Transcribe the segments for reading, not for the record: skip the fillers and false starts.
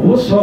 200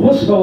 200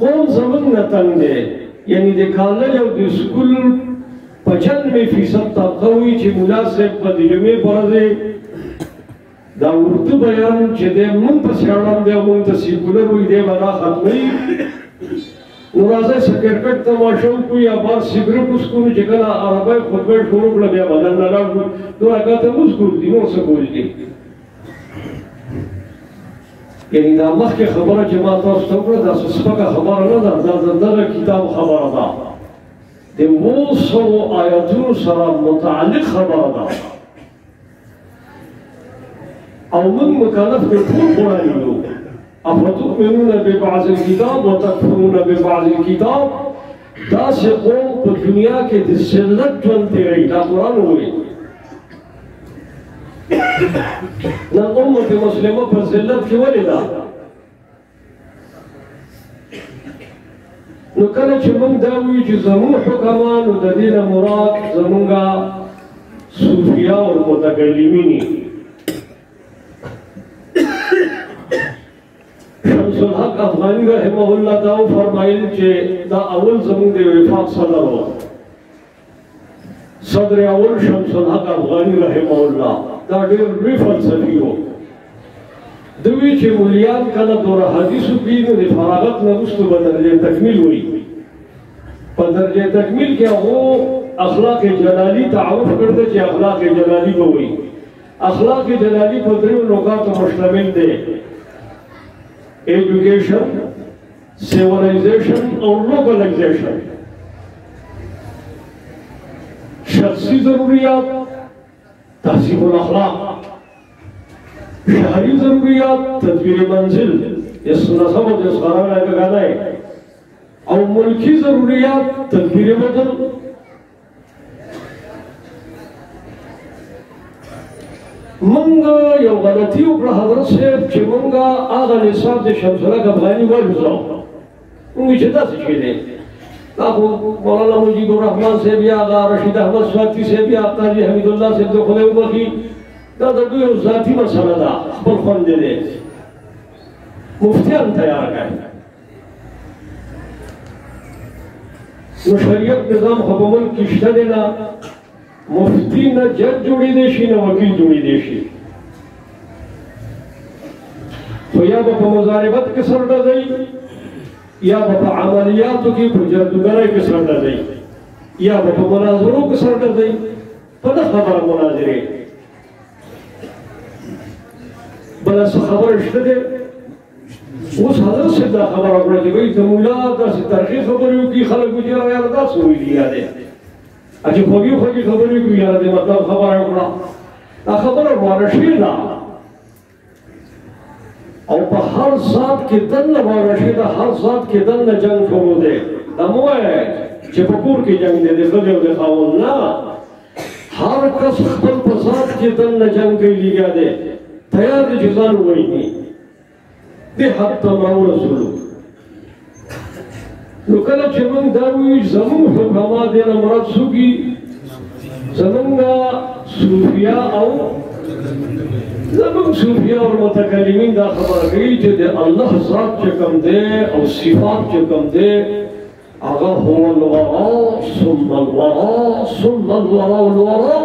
قوم زمن نتنگ دے یعنی دے کالج او دے سکول 95% طبقه وی چې ملا صاحب په دې جمعې پر دا اردو بیان چې د مونږ په سیاړم دی مونږ ته سیکولر وي دی ولا ختمي نو راځي سکرټ ته ماشو کو یا بار سیګریټ وسکو چې کله عربی خطبه شروع کړه بیا بدل نه راځو نو هغه ته وسکو دي نو څه کوي یعنی دا مخکې خبره چې ما تاسو ته وکړه دا سپکه خبره نه ده دا د کتاب خبره ده د وصو آیاتونو سره متعلق خبره ده او من مکلف د ټول قرآن یو افتؤمنون ببعض الكتاب وتكفرون ببعض الكتاب داسې قوم په دنیا کې د ذلت ژوند تېروي دا قرآن وایي نن امت مسلمه په ذلت کې ولې ده نو کله چې موږ دا وایو چې زموږ حکمانو د دې نه مراد زموږ صوفیه او متکلمین شمس الحق افغانی رحمه الله تعالی فرمایل چې دا اول زموږ د وفاق صدر و صدر اول شمس الحق افغانی رحمه الله دا ډېر لوی فلسفي و دوی چې مولیان کله دوره حدیثو کوي نو د فراغت نه وروسته به درجه تکمیل وایي په درجه تکمیل کې هغه اخلاق جلالی تعارف کړی چې اخلاق جلالی به وایي اخلاق جلالی په دریو نکاتو مشتمل دی ایجوکیشن سیولائزیشن اور لوکلائزیشن شخصی ضروریات تحصیل الاخلاق شہری ضروریات تدبیر منزل اس نصب و جس قرار ہے گانا ہے اور ملکی ضروریات تدبیر بدل منگا یو غلطی اکڑا حضرت صاحب چی منگا آغا نصاب دے شمسرک افغانی والوزاو منگی چه دا سچے دے تاکو مولانا مجید الرحمن صاحب یا آغا رشید احمد سواتی صاحب یا آقتاجی حمید اللہ صاحب دے خدے امخی دا دا دوی ذاتی مسئلہ دا خبر خوندے دے مفتیان تیار گئے نو شریعت نظام خبمل کشتہ دینا مفتی نہ جج جوڑی دیشی نہ وکیل جوڑی دیشی تو یا با مضاربت کے سر ڈزئی یا با عملیاتو کی پروجردگرے کے سر ڈزئی یا با مناظروں کے سر ڈزئی پدہ خبر مناظرے بلا سا خبر اشتدے اس حضرت سے دا خبر اکڑا کہ بھئی تمولا دا سی ترخی خبریو کی خلق گجر یا دا سوئی لیا دے اچھا خوگی خوگی خبری کوئی یاد دے مطلب خبر اکڑا خبر وارشی دا اور پا ہر ذات کے دن وارشی دا ہر ذات کے دن جنگ شروع دے دا موے چھے پکور کی جنگ دے دے خدیو دے خواہون نا ہر کس خبر پا ذات کے دن جنگ کے لیا دے تیار دے جزان ہوئی نہیں دے حد تمراو رسولو نو کله چې موږ دا وایو زموږ حکما دې نه مراد څوک زموږ صوفیا او زموږ صوفیا او متکلمین دا خبره کوي چې د الله ذات چې کوم دی او صفات چې کوم دی هغه هو الورا ثم الورا ثم الورا الورا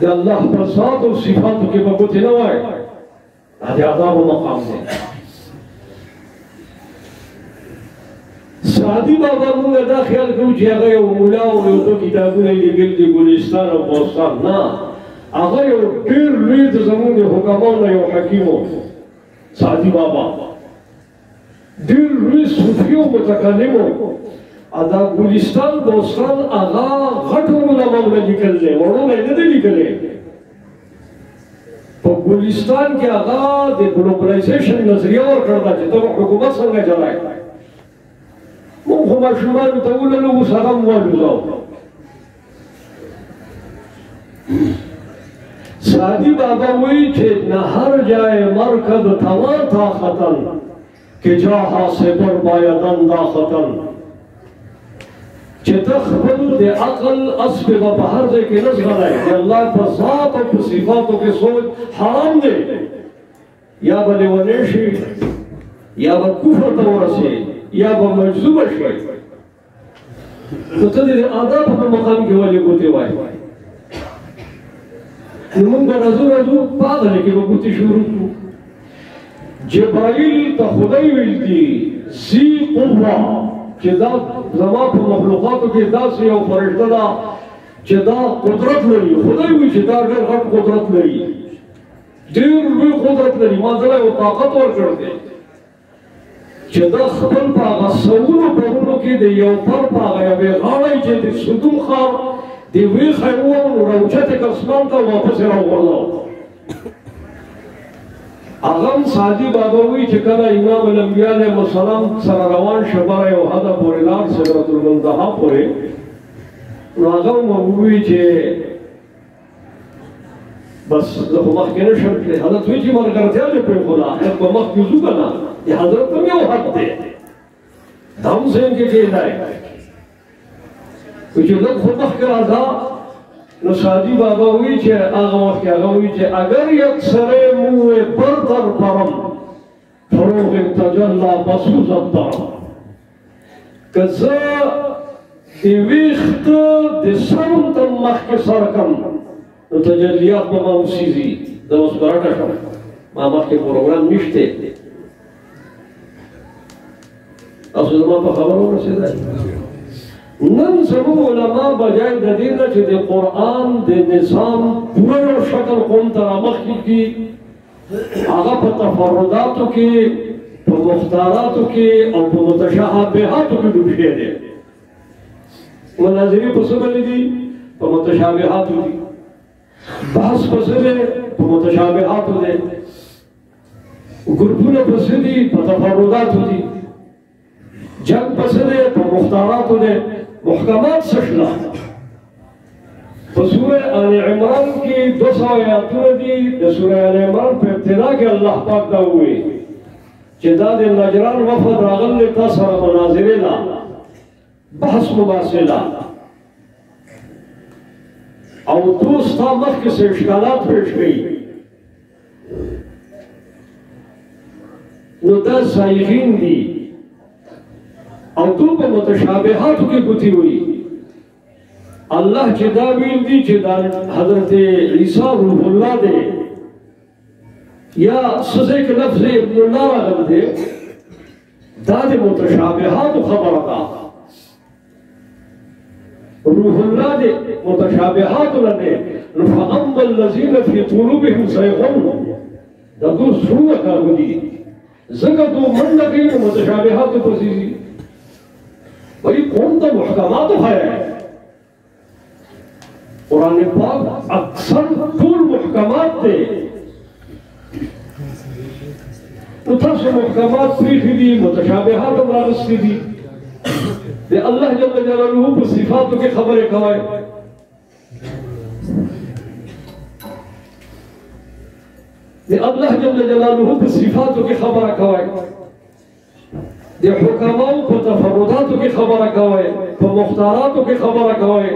د الله په ذات او صفاتو کې به ګوتې نه وای دا د آداب مقام دی سعدی بابا مونگا دا خیال کو چی اگا یو مولا و یو تو کتابونه لگل دی گلستان و بوستان نا اگا یو دیر لید زمون دی حکمان یو حکیمو سعدی بابا دیر لید صوفی و متکلمو ادا گلستان بوستان اگا غٹو علماء لکل دے وڑو لید دی لکل دے تو گلستان کی اگا دی گلوبلائزیشن نظریہ اور کردہ چی تو حکومت سنگا جلائے مونږ خو ماشومانو ته وویل اوس هغه هم والوځاو سعدی بابا وایي چې نه هر جای مرکب توا طاقتن که جا حاسبر بایدن داختن چې ته خپل د عقل اسب به په هر ځای کې نه زغلی د الله په ذات او په صفاتو کې سوچ حرام دی یا به لیونی شي یا به کفر ته ورسي یا به مجذوبه شي نو ته د آدابو په مقام کې ولې ګوتې وایې نو موږ به راځو په هغه کې به ګوتې شروع کړو جبرائیل ته خدای ویل دي ذی قوه چې دا زما په مخلوقاتو کې داسې یو فرشته ده چې دا قدرت لري خدای وایي چې دا ډېر غټ قدرت لري ډېر لوی قدرت لري ما ځله یو طاقت ورکړ دی چې دا خپل په هغه سوونو پرونو کې د یو پر په هغه یوې غاړه چې د صدوم ښار د ویښه یې ووړ راوچتې که اسمان ته واپس یې راوغورځاو هغه هم سعدي بابا وایي چې کله امام الانبیا علیهم السلام سره روان شه بره یو حده پورې لاړ سدرة المنتهی پورې نو هغه هم وایي چې بس زه خو مخکې نه شم تللی حضرت وایي چې ملګرتیا دې پرېښوده خلک به مخکې ځو که نه د حضرت هم یو حق دی دا هم ذهن کې کېدای وایي چې لږ خو مخکې راځه نو سعدي بابا وایي چې هغه وخت کې هغه وایي چې اگر یک سره موی پر در پرم فروغ تجلی بسوزد دارم که زه د ویښت د سرم ته مخکې سر کم نو تجلیات به ما وسیزي زه اوس په رټه شم ما مخکې پروګرام نشته تاسو زما په خبرو ورسېدای نن زموږ علما بجای د دې نه چې د قرآن د نظام پوره یو شکل قوم ته رامخکې کړي هغه په تفرداتو کې په مختاراتو کې او په متشابهاتو کې ډوب شوی دی مناظرې په څه باندې دي په متشابهاتو دي بحث په څه دی په متشابهاتو دی ګروپونه په څه دي په تفرداتو دي جنگ په څه دی په مختاراتو دی محکمات څه شته په سوره آل عمران کې 200 آیاتونه دي د سوره آل عمران په ابتدا کې الله پاک دا وایي چې دا د نجران وفد راغلی تا سره مناظرې لا بحث مباحثه او دوست تا مخکې څه اشکالات پیش کړي نو دا سایغین دي او تو په متشابهاتو کې ګوتې وي الله چې دا ویل دي چې دا حضرت عیسی روح الله دی یا څه کې لفظ ابن الله راغلی دی دا د متشابهاتو خبره ده روح الله دی متشابهاتو نه دی نو فاما الذین فی قلوبهم زیغ دا دو زړونه کارونه دي ځکه تو منډه کوي متشابهاتو پسې ځي وہی قوم تو محکمات ہے قرآن پاک اکثر طول محکمات دے تو تاسو محکمات پریخی دی متشابہات امرارستی دی دے اللہ جل جلالہ پر صفاتوں کے خبریں کوائے دے اللہ جل جلالہ پر صفاتوں کے خبریں کوائے د حکماو په تفرداتو کې خبره کوي په مختاراتو کې خبره کوي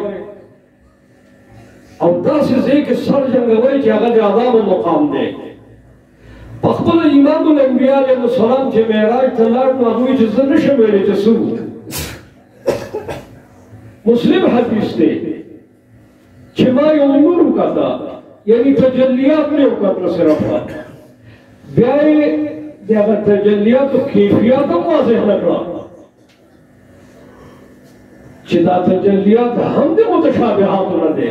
او داسې ځای کې سر جنګوي چې هغه د آدابو مقام دی په خپل امام الانبیا علیه السلام چې معراج ته لاړ نو هغه وایي چې زه نشم ویلی چې څه مسلم حدیث دی چې ما یو نور وکړه یعنی تجلیات مې وکړه صرف بیا یې د هغه تجلیاتو کیفیت هم واضح نه کړه چې دا تجلیات هم د متشابهاتو نه دی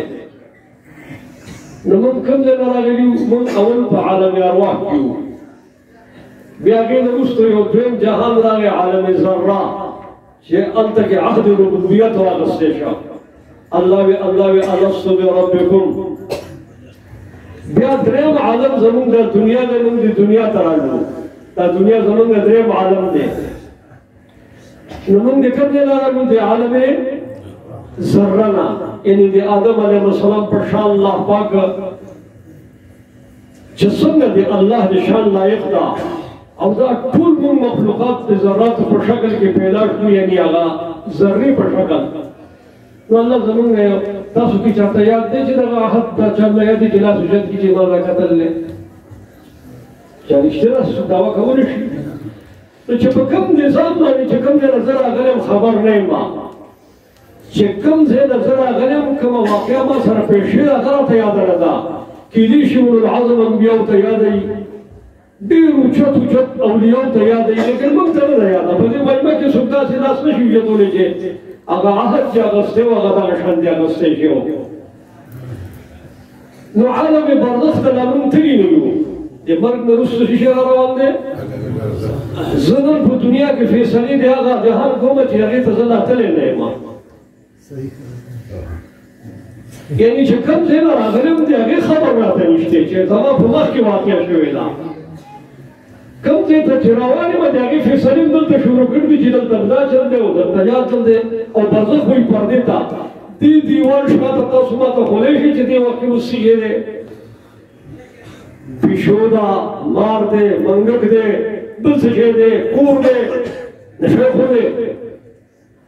نو موږ کوم ځای نه راغلي یو موږ اول په عالم ارواح کې یو بیا هغې نه وروسته یو دویم جهان راغی عالم ذره چې هلته کې عهد ربوبیت واخیستی شو الله وی الستو بربکم بیا دریم عالم زموږ د دنیا نه موږ د دنیا ته راغلو دا دنیا زمونږ دریم عالم دی نو موږ د کوم ځای نه راغلو د عالم ذره نه یعنی د آدم علیه السلام پر شان الله پاک چې څنګه د الله د شان لایق ده او دا ټول موږ مخلوقات د ذراتو په شکل کې پیدا کړو یعنی هغه ذرې په شکل نو الله زمونږ تاسو کې چاته یاد دی چې دغه عهد دا چا نه یاد دی چې لاس وجد کې چې ما راکتل چې رښتیا دعوا کولی شي نو چې په کوم نظام باندې چې کوم ځای نه زه راغلی یم خبر نه یم چې کوم ځای نه زه راغلی یم کومه واقعه ما سره پېښ شوې ده هغه راته یاده نه ده کیدای شي اولوالعظم انبیاو ته یادوي ډېر اوچت اوچت اولیاو ته یادوي لیکن موږ ته نه ده یاده په دې مجمع کې څوک داسې لاس نه شي اوچتولی چې هغه عهد چې اخیستی و هغه دغه شانتې اخیستی شوی و نو عالم برزخ ته لا موږ تللي نه یو د مرګ نه وروسته څه شی را روان دی زه نن په دنیا کې فیصلې د هغه جهان کومه چې هغې ته زه لا تللی نه یم یعنی چې کوم ځای نه راغلی یم د هغې خبر راته نشته چې زما په مخ کې واقع شوې ده کوم ځای ته چې روان یم د هغې فیصلې هم دلته شروع کړي دي چې دلته دا چل دی او دلته یا چل دی او برزخ وایي پردې ته دې دیوال شاته تاسو ماته خولی شي چې دې وخت کې اوس سیږې دی پیشو ده مار دی منګک دی بل څه شی دی کور دی نشه خو دی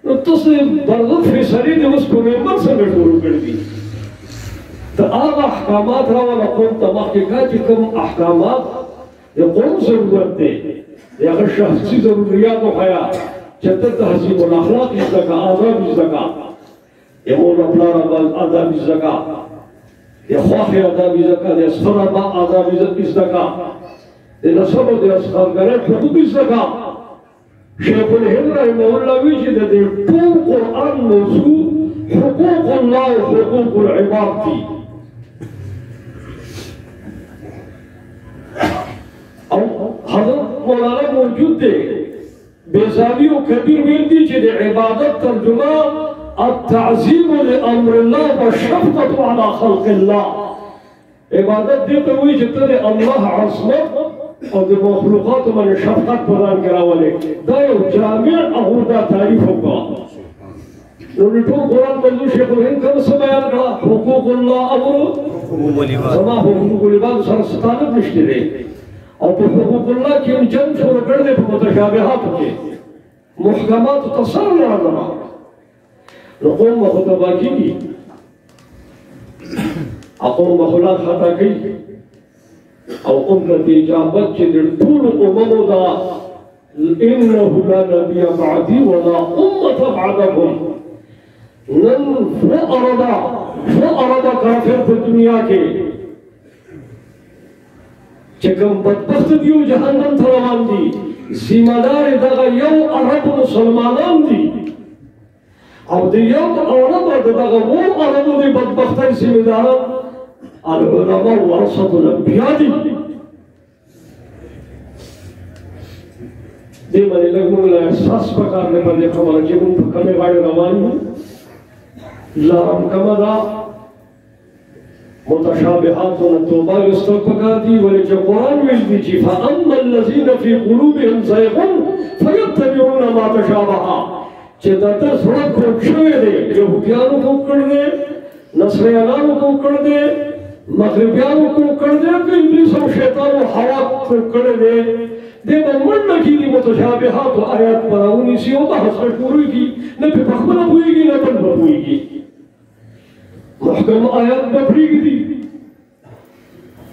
نو تاسو برزخ فیصلې دې اوس په ممبر څنګه شروع کړي دي د هغه احکامات راوله قوم ته مخکې کا چې کوم احکامات د قوم ضرورت دی د هغه شخصي ضروریاتو حیات چې ته تهذیب الاخلاق زده که آداب زده که د مور او پلار آداب زده که د خوښې آداب زده که د استر ابا آداب زده که د نسب او د اصغرګرۍ حقوق زده که شیخ الهند رحمه الله وایي چې د دې ټول قرآن موضوع حقوق الله او حقوق العباد دي او حضرت مولانا موجود دی بیزاوی و کبیر ویل دی چې د عبادت ترجمه التعظیم لامر الله والشفقة على خلق الله عبادت دې ته وایي چې ته د الله عظمت او د مخلوقاتو باندې شفقت بیان کې راولې دا یو جامع هغه دا تعریف وکړه نو د ټول قرآن موضوع شیخ الهند کوم څه بیان کړه حقوق الله امر زما حقوق العباد سره ستانت نشته دی او په حقوق الله کې جنگ شروع کړل په متشابهاتو کې محکمات تصر نه راځي نو قوم مخاطبه کیږي قوم خلاص خطا کوي او امت اجابت چې د ټول اممو دا انه لا نبي بعدي ولا امه بعدهم نن فأردا کافر په دنیا کې چې کوم بدبخت دیو جهنم ته روان دي ذمہدار دغه یو عرب مسلمانان دي او د یو عرب دغه وو عربو د بدبختۍ ذمہداران العلماء ورثة الانبیاء دي دې باندې لږ موږ له احساس پکار نه باندې خبره چې موږ په کومه غاړه روان یو لارم کما دا متشابهات توبه یستل پکار دي ولې چې قرآن ویل دي چې فاما الذين في قلوبهم زيغ فيتبعون ما تشابه چې دا تر څوک کوم شوی دی يهوديانو کوم کړی دی نصرانيانو کوم کړی دی مغربيانو کوم کړی دی که ابلیس او شیطان او هوا کوم کړی دی دې په منډه کې دي متشابهات او آیات پراونی سی او بحث شروع کی نه په خپله پوهېږي نه بل پوهېږي محکم آیات به پرېږدي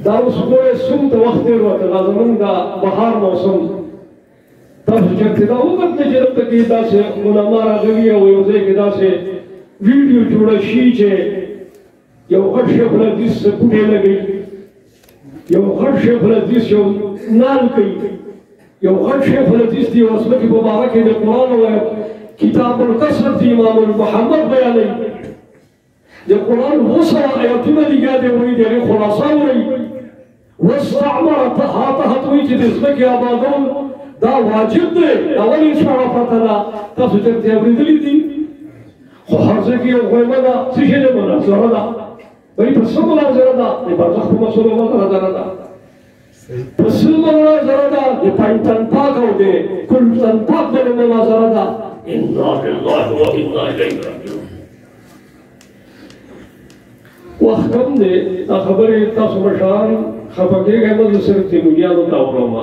دا اوس ګوره سوم ته وخت تېر وته دا زمونږ د بهار موسم تاسو چېرته دا وکتل چې دلته کې داسې علما راغلي او یو ځای کې داسې ویډیو جوړه شي چې یو غټ شیخ الحدیث بوټې لګوي یو غټ شیخ الحدیث یو نال کوي یو غټ شیخ الحدیث دی وسمکې په باره کې د قرآن او کتاب الکثرت امام محمد بیانوي د قرآن 200 آیاتونه لګیا دي وایي د هغې خلاصه وایي واستعمر تحت وایي چې د ځمکې آبادول دا واجب دی اول اشاره پرته ده تاسو چېرته اورېدلي دي خو هر ځای کې یو غویمه ده څه شی دی مناظره ده وایي په څه مناظره ده د برزخ په مسلو مناظره ده په څه مناظره ده د پاینتن پاک او د کلتن پاک باندې مناظره ده انا لله و انا الیه راجعون وخت کم دی دا خبرې تاسو مشران خفه کېږئ مه زه صرف تیموریانو ته اورم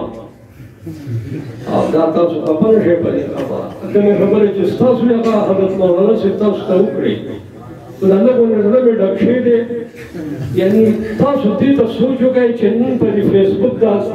او دا تاسو خفه نه شئ په دې خبره کومې خبرې چې ستاسو یې هغه حضرت مولانا صاحب تاسو ته وکړئ نو د الله باندې زړه مې ډک شوی دی یعنې تاسو دې ته سوچ وکړئ چې نن په دې فیسبوک داسې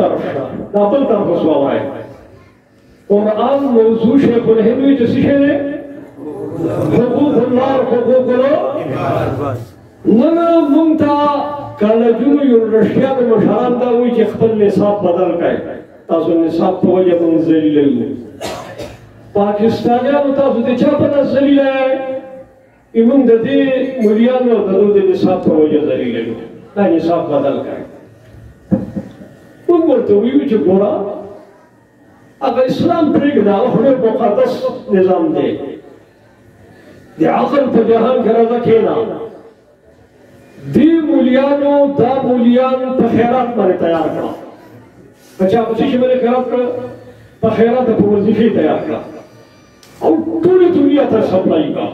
طرف شه دا بل طرف اوس ووایه قرآن موضوع شیخ الهند وایي چې څه شی دی حقوق الله حقوق العباد نن موږ ته کالجونو یونیورسټیانو مشران دا وایي چې خپل نصاب بدل کړئ تاسو نصاب په وجه باندې ذلیله یو پاکستانیانو تاسو د چا په نس ذلیله یې موږ د دې مولیانو د دوی د نصاب په وجه ذلیله یو دا نصاب بدل کړئ موږ ورته وایو چې ګوره هغه اسلام پرېږده هغه خو ډېر مقدس نظام دی د عقل په جهان کې راځه کښېنه دې مولیانو دا مولیان په خیرات باندې تیار کړه په چا په څه شي باندې خیرات کړه په خیرات په وظیفې تیار کړه او ټولې دنیا ته سپلای کړه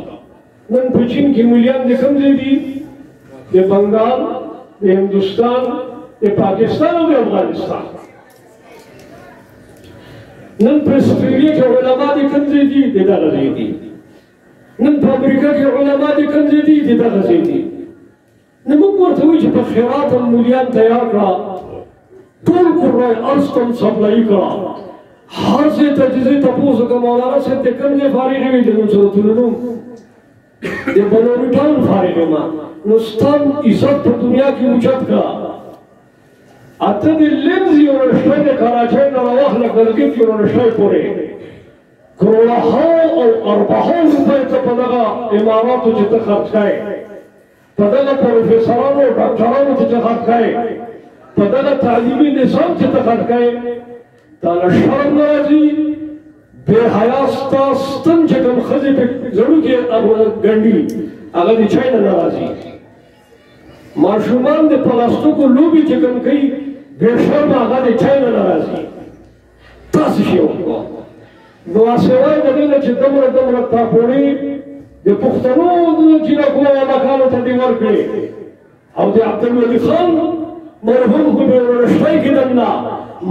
نن په چین کې مولیان د کوم ځای دي د بنګال د هندوستان د پاکستان او د افغانستان نن په استرالیا کې علما د کوم ځای دي د دغه ځای دي نن په امریکا کې علما د کوم ځای دي د دغه ځای دي نو موږ ورته وایو چې په خیرات هم مولیان تیار کړه ټول قرآن ارض ته هم سپلایي کړه هر ځای ته چې زه تپوس وکړم مولانا صاحب د کوم ځای فارغ وي د نصرتالعلوم د بلوري ټاون فارغ یم نو ستا عزت په دنیا کې اوچت کړه اته د لینز یونیورسټۍ د کراچۍ نه راواخله ګلګت یونیورسټۍ پورې کروڑها او اربعها روپۍ ته په دغه اماراتو چې ته خرڅ کړې په دغه پروفیسرانو او ډاکټرانو چې ته خرڅ کړې په دغه تعلیمي نظام چې ته خرڅ کړې تا له شرم نه راځي بې حیا ستا ستن چې کوم ښځې په زړو کې ګنډي هغه د چای نه نه راځي ماشومان د پلاستیکو لوبې چې کوم کوي بې شرمه هغه د چای نه نه راځي تاسو شی وکړه نو سوای د دې نه چې دومره تاپوړي د پښتنو جنکو هلکانو ته دې ورکړې او د عبدالولي خان مرحوم خو به یونیورسټۍ کې دننه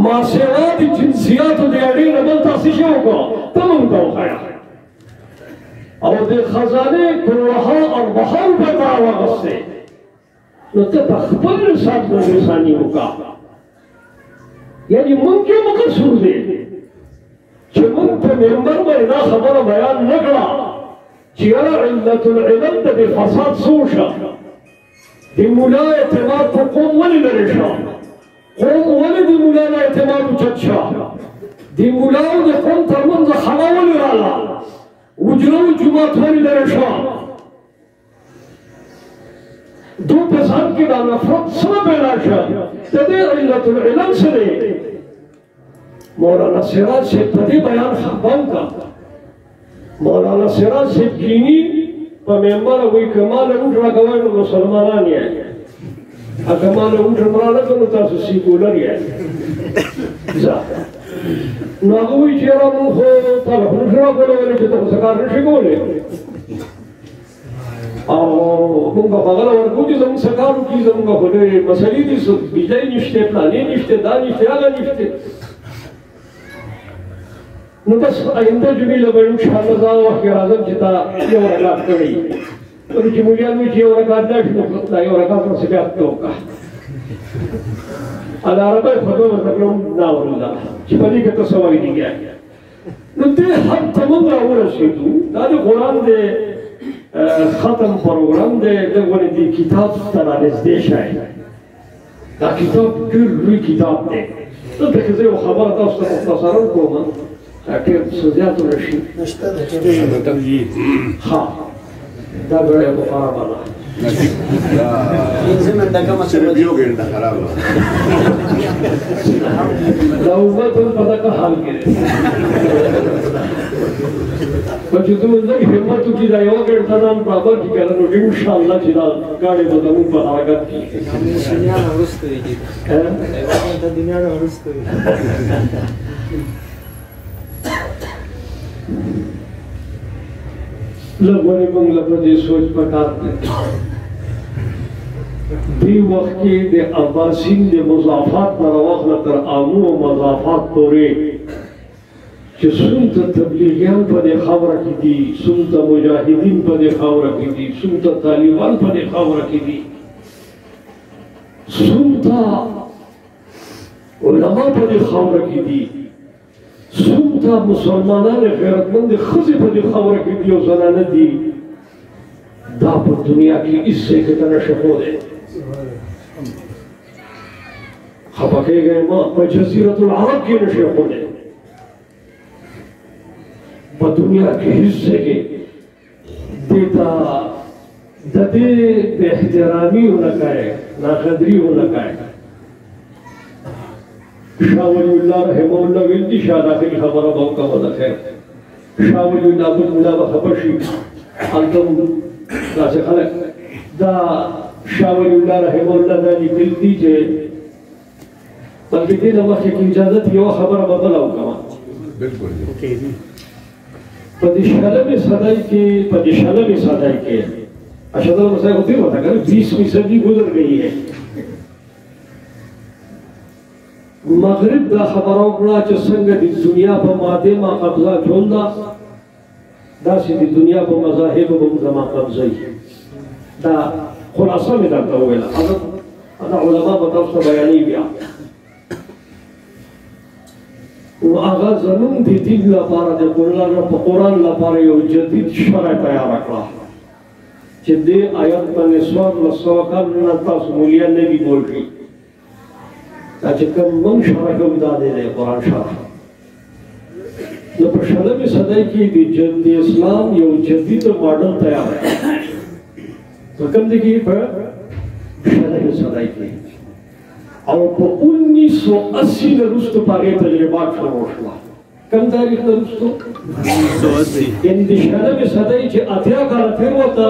ما سوا د جنسیاتو د اړې نه بل تاسو شی وکړه ته موږ ته وښایه او د خزانې کروڑها اربعها روپۍ ته راواغستې نو ته په خپل نصاب باندې ثاني وکړه یعنې موږ کې مقصور دی چې موږ په منبر باندې دا خبره بیان نه کړه چې یاره علت العلم د فساد څه وشه د ملا اعتماد په قوم ولې لرې شه قوم ولې د ملا نه اعتماد اوچت شه د ملا او د قوم ترمنځ خلا ولې راغله حجره او جومات ولې لرې شه دو په ځان کې دا نفرت څه پیدا شه د دې علت العلم څه دی مولانا سراج صاحب په دې بیان خفان کا مولانا سراج صاحب کینی په منبر وایي که ما له اوټ راکوئ نو مسلمانان یې که ما له اوټ مړه نه کړو تاسو سیکولر یې نو هغه وایي چې یاره مونږ خو تا له خو نشو راکولی چې ته خو څه کار نشې کولی او مونږ به په هغه ورکو چې زموږ څه کار وکړي زموږ خو ډېرې مسلې دي بجلی نشته پلانې نشته دا نشته هغه نشته نو بس آینده جمعې له به انشاءالله زه هغه وخت کې راځم چې تا یو رکعت کړی نو چې مولیان وایي چې یو رکعت نه شي نو دا یو رکعت ورسې بیا ته وکړه العربۍ خطبه ورته کړم نه اورېده چې په دې کې ته څه وایي دیګیا نو دې حد ته موږ راورسېدو دا د قرآن د ختم پروګرام دی دغه دې کتاب ته رانږدې شئ دا کتاب ډېر لوی کتاب دی دلته کې زه یو خبره تاسو ته مختصرا کوم که سوزیاتو نشي ها دا ګړی په خرابه ده صرف یو ګنټه خرابه دا اوبه ټول په دغه حال کې دی په چې زموږ همت وکړي دا یوه ګنټه نام برابر کړي که نه نو انشاءالله چې دا ګاډی به زموږ په حرکت کړي دنیا نه وروسته وي دنیا نه وروسته وي لږ موږ له په دې سوچ پکار دی دې وخت کې د عباسین د مضافات نه راواخله تر عامو مضافات پورې چې څومره تبلیغیان په دې خاوره کې دي څومره مجاهدین په دې خاوره کې دي څومره طالبان په دې خاوره کې دي څومره علماء په دې خاوره کې دي څومره مسلمانان غیرتمند ښځې په دې خاوره کې دي او زنانه دي دا په دنیا کې هیڅ ځای کې ته نشي ښودی خفه کېږئ مه په جزیرة العرب کې نشي ښودی په دنیا کې هیڅ ځای کې دې ته د دې بې احترامي ونه کوئ ناقدري ونه کوئ شاه ولی الله رحمه الله ویل دي شاه داخلي خبره به وکړه د خیر شاه ولی الله بل ملا به خبر شي هلته داسې خلک دا شاه ولی الله رحمه الله دا لیکل دي چې بلکې دې نه مخکې کې اجازت یوه خبره به بله وکړم په دې شلمې صدۍ کې اشهد ان لا اله الا الله ہوتا ہے 20ویں صدی گزر گئی ہے مغرب دا خبرو کړه چې څنګه د دنیا په ماده ما قبضه چوندا داسې د دنیا په مذاهب هم زما قبضه دا خلاصه مې درته وویله دا علما به تاسو ته بیانوي بیا نو هغه زموږ د دین لپاره د قرآن لپاره یو جدید شرع تیاره کړه چې دې آیات باندې څوارلس سوه کال نه تاسو مولیان نه دي بول کړي دا چې کوم موږ شرع کوو دا دی قرآن شرع نو په شلمې صدۍ کې د اسلام یو جدید ماډل تیار کړ په کوم دی کې په شلمې صدۍ کې او په 1980 نه وروسته په هغې تجربات شروع شوه کم تاریخ نه وروسته 1980 یعنې د شلمې صدۍ چې اتیا کاله تېر وته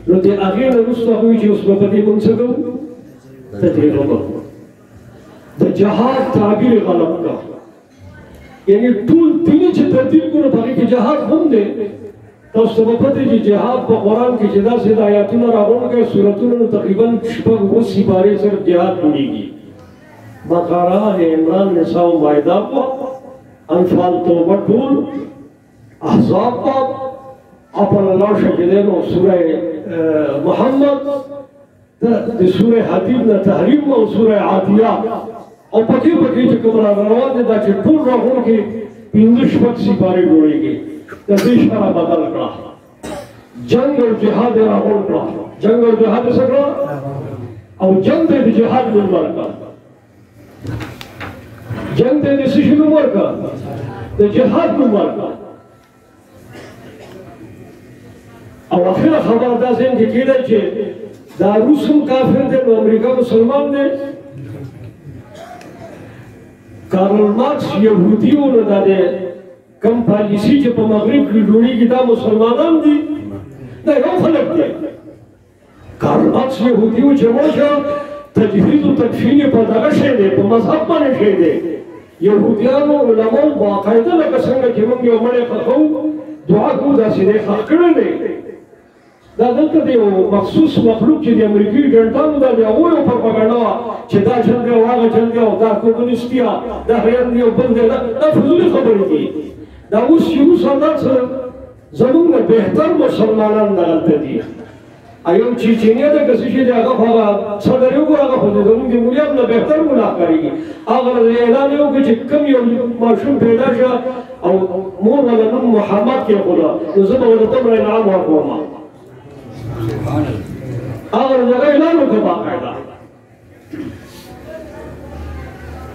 نو د هغې نه وروسته هغوی چې اوس به په دې موږ څه کوو تجربه کوو د جهاد تعبیر غلط کا یعنی ټول دین چې تبدیل کړو په کې جهاد هم دی تاسو ته پته چې جهاد په قران کې چې داسې آیاتونه راغونډه سوراتونو تقریبا شپږ وسې بارے سره جهاد جوړیږي بقره عمران نساء مائده انفال توبه ټول احزاب اپن الله شکدنو سوره محمد د سوره حدید نه تحریم او سوره عادیات او پکې چې کوم روان دي دا چې ټول راغونډه پنځه شپږ سپاره جوړیږي د دې شرع بدل کړه جنگ او جهاد راغونډ کړه جنگ او جهاد سره او جنگ د جهاد منور کړه جنگ د څه شي منور کړه د جهاد منور کړه او اخر خبر دا ځین کې کېده چې دا روسم کافر دی نو امریکا مسلمان دی کارل مارکس یهودیو نه دا دی کم پالیسی چې په مغرب کې جوړیږي دا مسلمانان دي دا یو خلک دی کارل مارکس یهودیو چې موږ تجهیز او تکفین په دغه شی دی په مذهب باندې شی دی یهودیانو علماء باقاعده لکه څنګه چې موږ یو مړی ښخوو دعا کوو داسې دی ښخ کړی دی دا دلته د یو مخصوص مخلوق چې د امریکایي ګنټانو دا د هغوی یو پروپاګنډه وه چې دا جنګ دی او هغه جنګ دی او دا کمونیست دی دا هیات دی او بل دی دا فضولي خبرې دي دا اوس چې روس همدا سره زموږ نه بهتر مسلمانان دلته دي یو چیچینیا ده که څه شی دی هغه خو هغه صدر یې وګوره هغه خو زموږ د مولیانو نه بهتر مولا ښکارېږي هغه اعلان یې وکړي چې کوم یو ماشوم پیدا شه او مور ولا نوم محمد کېښوده نو زه به ورته دومره انعام ورکوم هغه دغه اعلان وکړه باقاعده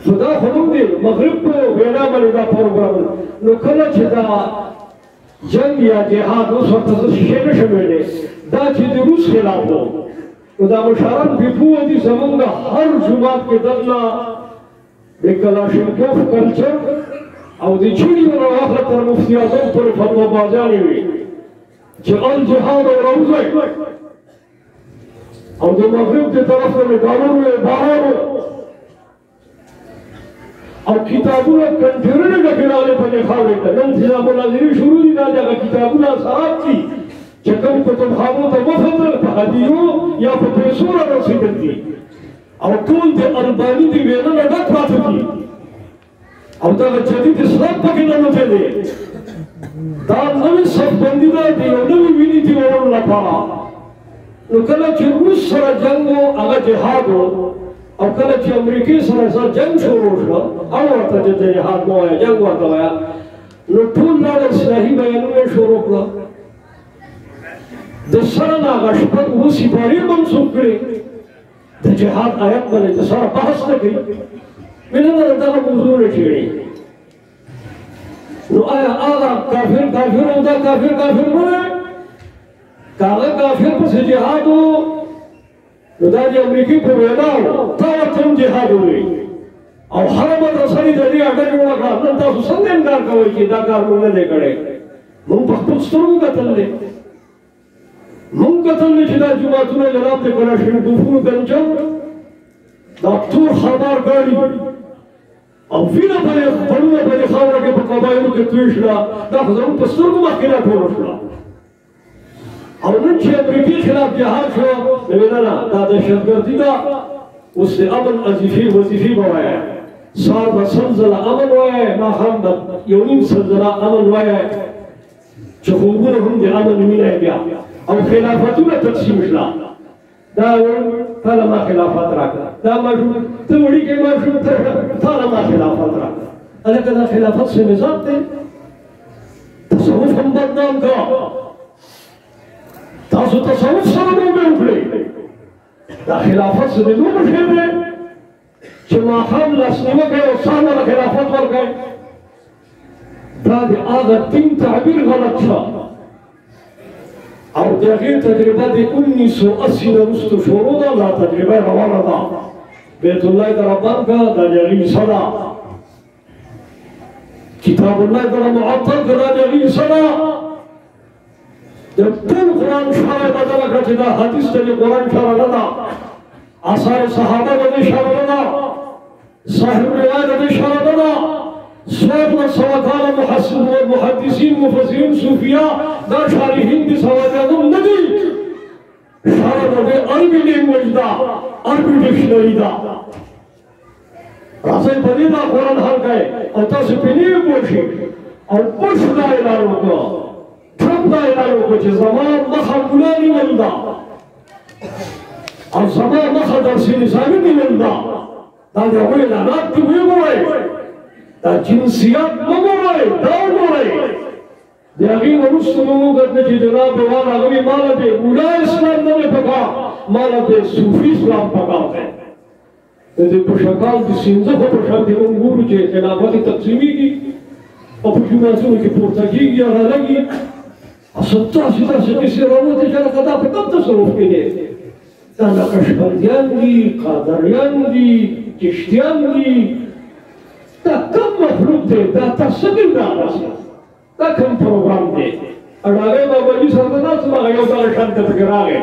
خو دا خو موږ د مغرب په وینا باندې دا پروګرام نو کله چې دا جنګ یا جهاد اوس ورته زه شی نشم ویلی دا چې د روس خلاف و نو دا مشران بې پوه دي زموږ د هر جومات کې دلته د کلاشینکوف کلچر او د چیني نه راواخله تر مفتي اعظم پورې فتوا بازانې وي چې الجهاد او روزه او د مغرب د طرف نه مډالونو یې بارانو او کتابونه کنټرونه ډکې راغلې په دې خاورې ته نن چې دا مناظرې شروع دي دا د هغه کتابونه اثرات دي چې کوم کتابخانو ته وفد په هدیو یا په پیسو رارسېدل دي او ټول د الباني د وینا نه ډک پاتې دي او دغه جدید اسلام پکې ننوتی دی دا نوې صفبندي ده د یو نوي وینې تېرولو لپاره نو کله چې روس سره جنګ و هغه جهاد و او کله چې امریکای سره جنگ شروع شو او ورته د جهاد نو جنگ ورته ویا نو ټول نړۍ اصلاحي بیانونه شروع کړل د سره هغه شپږ اووه سپارې منسوب کړې د جهاد آیت باندې د سره بحث نه کوي مینه دغه موضوع چیړي نو آیا هغه کافر او دا کافر بوله کاغه کافر پسې جهاد نو دا د امریکای په وینا تا ورته جهاد وي او هر مدرسه دې د دې اډه جوړه کړه نن تاسو څنګه انکار کوئ چې دا کار موږ نه کړی موږ په خپل سترګو کتلې موږ کتلې چې دا جماعتونه جناب د کلاشین کوفونو کنجل دا ټول خبر ګاډي او وینه په خپلونه په خاوره کې په قبایلو کې توی شوه دا خو زموږ په سترګو مخکې راټوله شوه او نن چې امریکای خلاف جهاد شو نو نه دا دهشتګردي ده اوس د امن وظیفې به وایه سهار به سل ځله امن وایه ماښام به یو نیم سل ځله امن وایه چې خوبونه هم د امن وینئ بیا او خلافتونه تقسیم شوه دا تاله ما خلافت راکړه دا ماشوم ته وړوکی ماشوم تاله ما خلافت راکړه هلکه دا خلافت څه نظام دی تصوف هم بدنام کا تاسو تصوف سره لوبې وکړئ دا خلافت څه د لوبو شی دی چې ماښام لاس نیوکه او سهار له خلافت ورکړئ دا د هغه دین تعبیر غلط شه او د هغې تجربه د 1980 نه وروسته شروع ده دا تجربه روانه ده بیت الله د ربان کا دا د هغې عیسه ده کتاب الله دغه معطل که دا د هغې عیسه ده د ټول قرآن شرح بدله کړه چې دا حدیث ته د قرآن شرح نه ده آثار صحابه د دې شرح نه ده صاحب روایت د دې شرح نه ده څوارلس سوه کاله محدثین مفسرین صوفیه دا شارحین د سوادیانو نه دي شرح د دې عربي لینګویج ده عربي ډکشنري ده راځئ په دې دا قرآن حل کړئ او تاسو پرې نه پوه شئ او بش دا اعلان وکړه ټرمپ دا اعلان وکړه چې زما مخه ملا نیول ده او زما مخه درسي نظامي نیول ده دا د هغوی اعلانات دې ویې ګورئ دا جنسیت مه ګورئ دا وګورئ د هغې نه وروسته مو وکتله چې جناب روان هغوی ماله د ملا اسلام نه دی پکار ماله د صوفي اسلام پکار دی د دې په شکال د سینځخو په شان دې موږ ګورو چې خلافت تقسیمیږي او په جوماتونو کې پورته کېږي یا رالګي اصل تاسو داسې کیسې راووتې چې لکه دا په کوم تصرف کې دی دا نقشبندیان دي قادریان دي چشتیان دي دا کوم مخلوق دی دا تاسو کې راغلی دا کوم پروګرام دی اډاګې باباجي سره دا څه هغه یو ډول شانته پکې راغی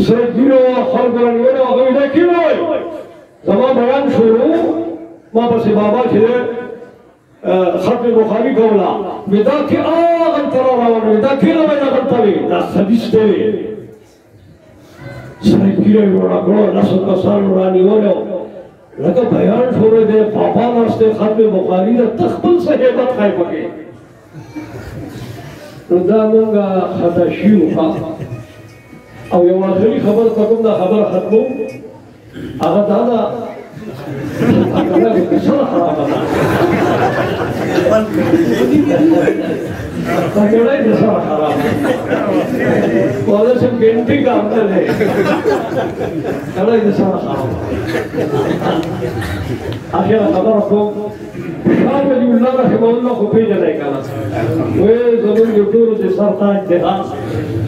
سره ګیرو خلک رانیولو هغه دا کې وای زما بیان شروع ما پسې بابا چې ختم بخاري کوله دا کې هغه تر راوړل دا کې نه وای دا کوي دا حدیث دی سره ګیرو ورغلو لاسو کسان رانیولو لکه بیان شروع دی بابا ناشته ختم بخاري دا تخپل صحیحت خای پکې نو دا مونږه خطا شیو او یو آخري خبر کوم دا خبر ختمو هغه دا ده هغه کیسه خرابه ده هغه کیسه خرابه والله سم ګنټي کام ته ده هغه کیسه خرابه اخر خبر کوم شاه ولی الله رحمه الله خو پیژنې کنه وې زموږ یو ټول د سرتاج ده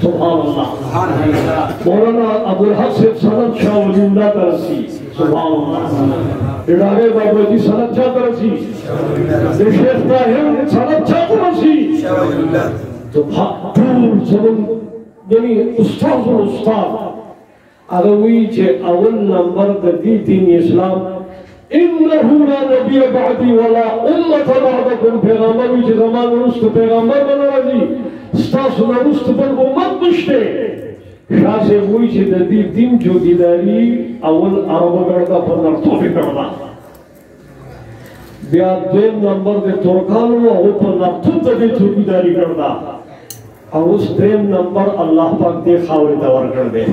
سبحان الله مولانا ابو الحسن سند شاه ولی الله ترسي سبحان الله ډاګه بابا جی سند چا ترسي د شیخ طاهر سند چا ترسي تو ټول زموږ یعنی استاد هغه وی چې اول نمبر د دې دین اسلام إنه لا نبي بعدي ولا أمة بعدكم پیغمبر وی چې زمان وروسته پیغمبر به نه راځي ستاسو نه وروسته بل امت نشته شاه صاحب وایي چې د دې دین جوګیداري اول عربو کړه په نرتوفي کړه بیا دویم نمبر د ترکانو او په نرتوب د دې جوګیداري کړه او اوس دریم نمبر الله پاک دې خاورې ته ورکړ دی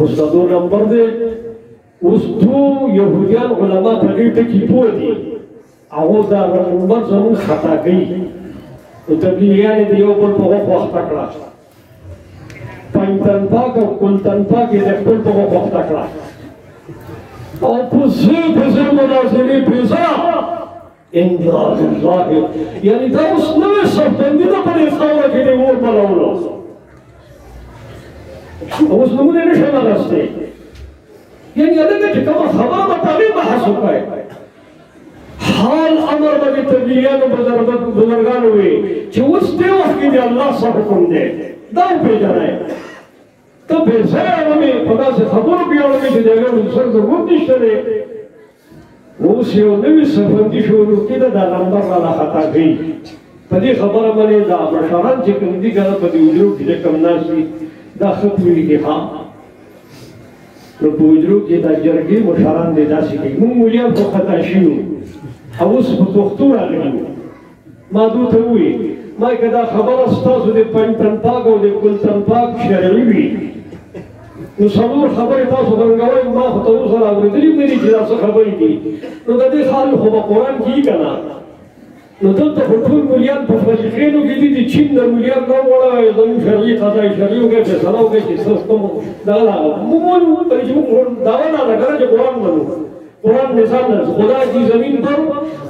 استادو نمبر دے اس دو یہودیان علماء تغییر کی پوئے دی او دا نمبر زمون خطا گئی تو تبلیغیان دیو پر پوغو وقت اکڑا پنتن پاک او کلتن پاک دے پر پوغو وقت اکڑا او پزی مناظری پیزا انداز اللہ یعنی دا اس نوے سفتندی دا پر اخوارا کی دے وہ پلاولو اس نمونے نشنا رستے یعنی ادھے کہ کما خبر بطالی بحث ہوتا ہے حال امر بگی تبلیغیان و بزرگان ہوئے چھے اس دے وقت کی دے اللہ سا حکم دے داو پہ جانا ہے تب بھیسے ہمیں پدا سے خبر بھی آنے کی جگہ انسان ضرورت نشتے دے وہ سیو نوی سفندی شروع کی دا نمبر والا خطا گئی پدی خبر منے دا مشاران چکم دی گنا پدی اجرو کی جکم ناسی دا خط ملی کی خواہ نو پوجرو کی دا جرگی مشاران دے دا سکی مون مولیان کو خطا شیو اوس پختو راغلی ما دوته وی ما کدا خبر استاسو دې پنځن پاک او دې کلتن پاک شرعي وی نو څلور خبرې تاسو څنګه ما خو تاسو سره اورېدلې مې چې تاسو خبرې دي نو د دې حال خو په قرآن کې کنا نو دلته ټول مليان په فقهینو کې دي چې چین د مليان نو وړه د شرعي قضا شرعي کې څه سلام کې چې تاسو دا موږ په دې دا نه راغلی چې قرآن منو قرآن نظام ہے خدا کی زمین پر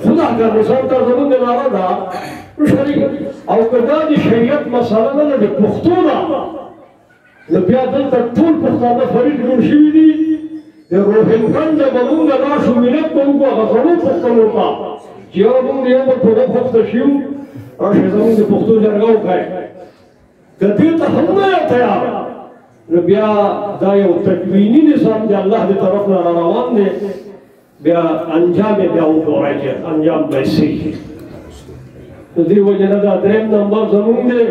خدا کا نظام تا زمین نارا دا شریعت او کدا دی شریعت مسئلہ نہ دے پختو دا لبیا دل تا طول پختانہ فرید مرشوی دی دے روحنکن دا بمونگا ناشو منت بمونگا غزرو پختنو کا جیو بمونگ دیو پر پوگا پخت شیو راشی زمین دے پختو جرگاو کھائے کدیتا ہم نیا تیار لبیا دا یو تکوینی نظام دے اللہ دے طرف نہ روان دے بیا انجام بیا وګورئ چې انجام به شي نو دې وجه نه دا درېیم نمبر زمونږ دی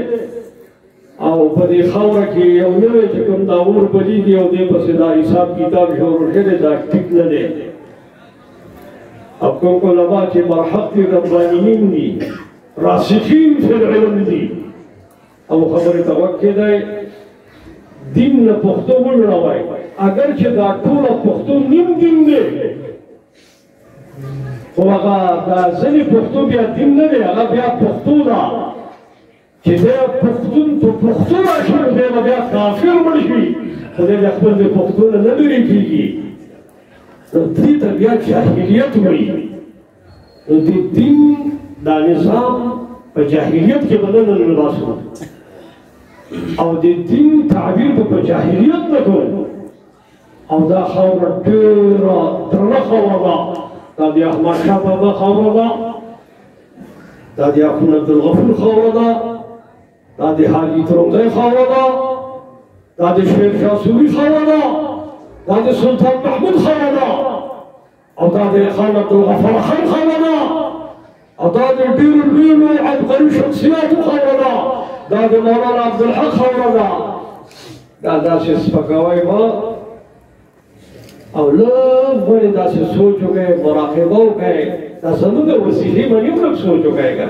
او په دې خاوره کې یو نوی چې کوم دا اور بلیږي او دې پسې دا حساب کتاب شروع شوی دا ټیک نه دی او کوم علما چې مرحق دي ربانیین دي راسخین فی العلم دي او خبرې ته وخت دی دین نه پښتو وړوي اگر چې دا ټول پښتو نیم دین دی خو هغه دا ځینې پښتو بیا دین نه دی هغه بیا پښتو ده چې دی پښتون په پښتو راشي نو دی به بیا کافر مړ شي خو دی بیا خپل د پښتو نه لرې کېږي نو دې ته بیا جاهلیت وایي نو د دین دا نظام په جاهلیت کې بدل نه باسو او د دین تعبیر په جاهلیت نه کوو او دا خاوره ډېره درنه خاوره ده دا دی احمد شاه بابا خاوره ده دا دی اخوند عبدالغفور خاوره ده دا دی حاجي ترنګی خاوره ده دا دی شیر شاه سوري خاوره ده دا دی سلطان محمود خاوره ده او دا دی خان عبدالغفار خان خاوره ده او دا دی ډېرو لویو عبقري شخصیاتو خاوره ده دا دی مولانا عبدالحق خاوره ده دا داسې سپکاوی به او لږ غواړي داسې سوچ وکړئ مراقبه وکړئ دا زموږ د وسیلې باندې هم لږ سوچ وکړئ که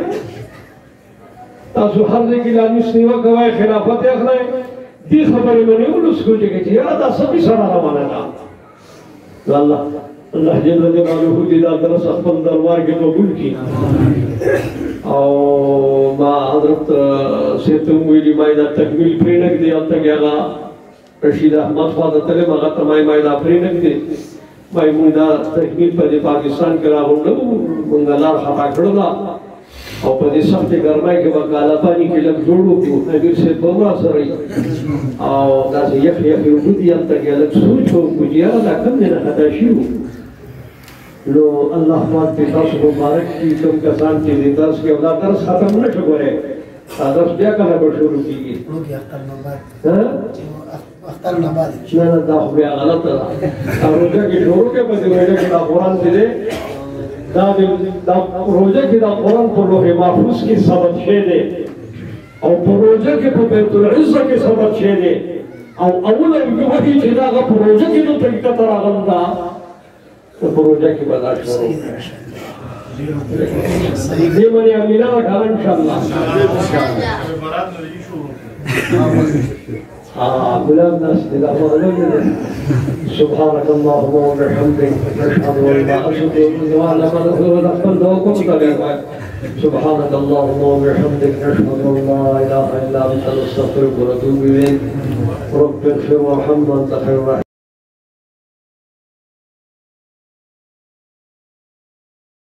تاسو هر ځای کې لاموس نیوه کوئ خلافت یې اخلئ دې خبرې باندې هم لږ سوچ وکړئ چې یاره دا څه کیسه راروانه ده الله جل جلاله دې دا درس خپل دربار کې قبول کړي او ما حضرت صاحب ته ویلي ما دا تکمیل پرې نه ږدي هلته کې هغه رشید احمد خواته تلم هغه ته ما دا پرې نه ږدي ما مونږ دا تکمیل په دې پاکستان کې راغونډو مونږ لار خطا کړې ده او په دې سختې ګرمۍ کې به کالا پاني کې لږ جوړ وکړو امیر صاحب به هم راسره وي او داسې یخې اوبه دي هلته کې لږ سوچ وکړو چې یاره دا کوم دی نه خطا شوي نو الله پاک دې تاسو مبارک کړي کوم کسان چې دې درس کې او دا درس ختم نه شو ګورئ دا درس بیا کله به شروع کېږي اختر نه بعد نه نه دا خو بیا غلطه ده روژه کې شروع کې په دې روژه کې دا قرآن چې دی دا روژه کې دا قرآن په لوح محفوظ کې ثبت شوی دی او په روژه کې په بیت العزه کې ثبت شوی دی او اوله وحي چې دا هغه په روژه کې نو طریقه ته راغله ده په روژه کې به دا شروع دې باندې امینه وکړه انشاءالله غلام ناس إذا أمرنا سبحانك اللهم وبحمدك نشهد أن لا سبحانك اللهم وبحمدك نشهد أن لا إله إلا أنت نستغفرك ونتوب إليك رب اغفر وارحم وأنت خير الراحمين